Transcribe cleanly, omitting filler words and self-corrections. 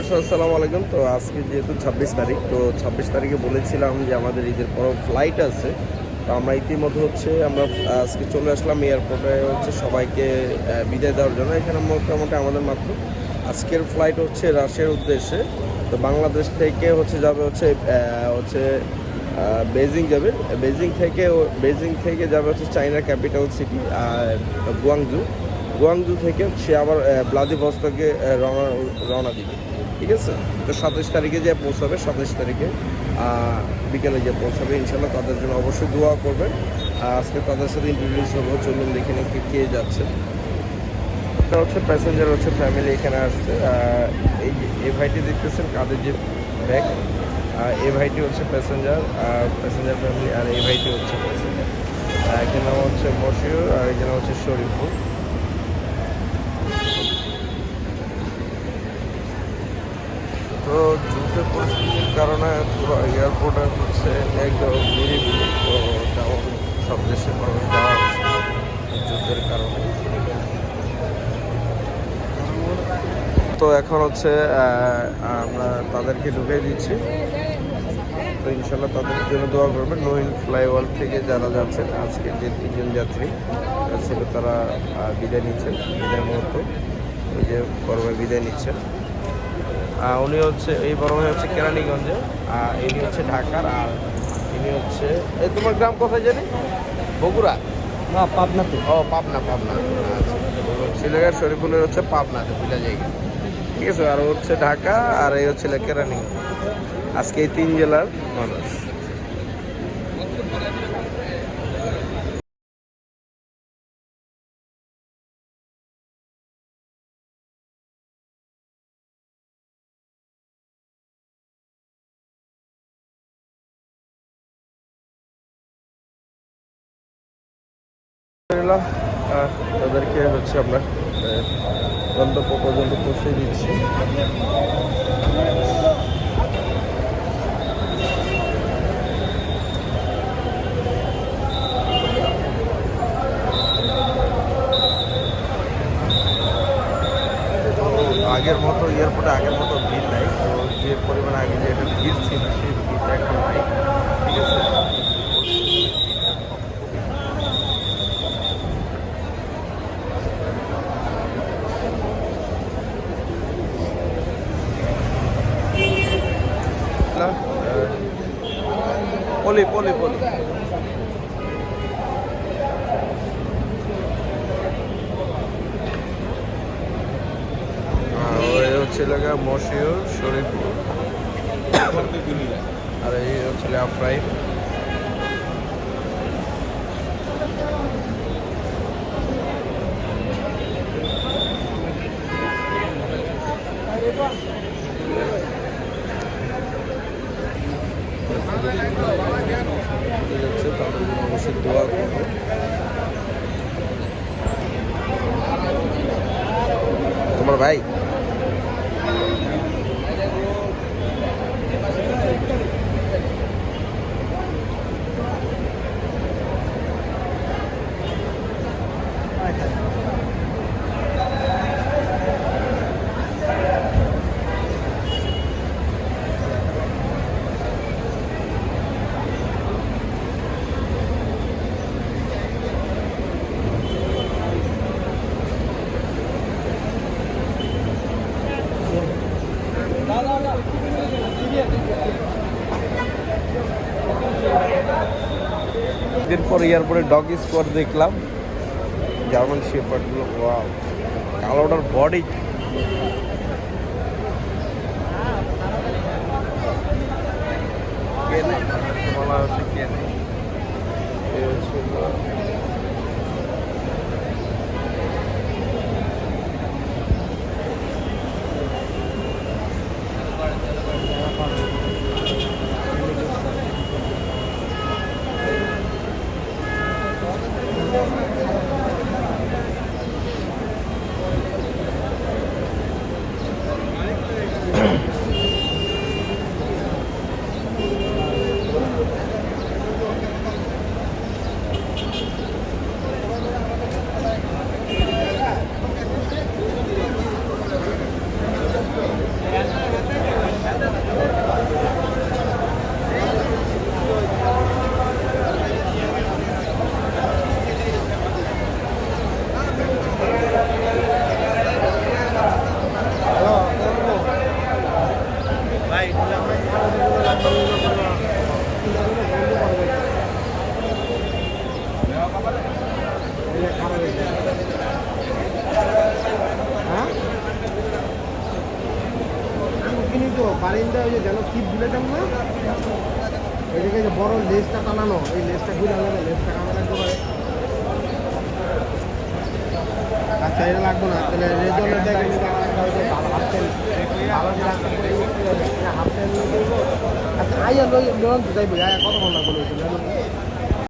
আসসালামু আলাইকুম। তো আজকে যেহেতু 26 তারিখ, তো 26 তারিখে বলেছিলাম যে আমাদের ঈদের পর ফ্লাইট আছে। তো আমরা ইতিমধ্যে আমরা আজকে চলে আসলাম এয়ারপোর্টে সবাইকে বিদায় দেওয়ার জন্য। এখানে মোটামুটি আমাদের মাত্র আজকের ফ্লাইট রাশিয়ার উদ্দেশ্যে। তো বাংলাদেশ থেকে যাবে বেজিং যাবে। বেজিং থেকে যাবে চায়নার ক্যাপিটাল সিটি গুয়াংজু থেকে সে আবার ভ্লাদিভস্টকে রওনা দিবে। ঠিক আছে, তো 27 তারিখে যে পৌঁছাবে, 27 তারিখে বিকেলে যে পৌঁছাবে। ইনশাল্লাহ তাদের জন্য অবশ্যই দোয়া করবেন। আজকে তাদের সাথে ইন্ট্রোডিউস হবো, চলুন দেখে নিন কে যাচ্ছে। এটা প্যাসেঞ্জার ফ্যামিলি এখানে আসছে। এই ভাইটি দেখতেছেন কাদের যে ব্যাগ, এই ভাইটি প্যাসেঞ্জার ফ্যামিলি, আর এই ভাইটি প্যাসেঞ্জার। এখানে মশিউর, আর এখানে শরীফুল। তো যুদ্ধের পরিস্থিতির কারণে পুরো এয়ারপোর্টে একদম নিরিবিলি। তো তেমন সব দেশের মানুষ যাওয়া হচ্ছে যুদ্ধের কারণে। তো এখন আমরা তাদেরকে ঢুকিয়ে দিচ্ছি। তো ইনশাল্লাহ তাদের জন্য দোয়া করবেন। নোহিল ফ্লাইওভার থেকে যারা যাচ্ছেন, আজকে যে 3জন যাত্রী ছিল তারা বিদায় নিচ্ছেন, বিদায় মুহূর্ত ওই যে পর্বে বিদায় নিচ্ছেন। উনি এই বড় ভাই কেরানীগঞ্জে, ইনি ঢাকার, আর ইনি এই তোমার গ্রাম কোথায় জানি? বগুড়া না, পাবনাতে। পাবনা। আচ্ছা, সিলেটের শরীফুলের পাবনাতে, বুঝা জায়গা। ঠিক আছে, আর ঢাকা, আর এই কেরানীগঞ্জ। আজকে এই 3 জেলার মানুষ। তাদেরকে আমরা গন্তব্য পর্যন্ত পৌঁছে দিচ্ছি। আগের মতো এয়ারপোর্টে আগের মতো ভিড় নাই। তো যে পরিমাণ আগে যে একটা ভিড় ছিল, সেই ভিড়টা এখন নাই। ঠিক আছে, পলি মশিউর, শরীফুল, আর এই আফরাইন। অবশ্যই দোয়া করবো। তোমার ভাই দিন পর এয়ারপোর্টে ডগ স্কোয়াড দেখলাম, জার্মান শেফার্ডগুলো। ওয়াও, কালোটার বডি। বলা হচ্ছে কেনে বারিন্দা ওই যে যেন টিপ ভুলে দেন না ওইদিকে যে বড় লেজটা টানানো এই লেজটা ঘুরে আনলে লেজটা কামে লাগতে পারে আচ্ছা এটা লাগবো না তাহলে রেজলের দেখে নিতে আমার একটা হচ্ছে ভালো হাফ প্যান্ট ভালো যে রাখতে পারি হাফ প্যান্ট নিয়ে দেবো আচ্ছা আইয়া লোন যাইবো আয়া কত ঘন্টা বলেছিল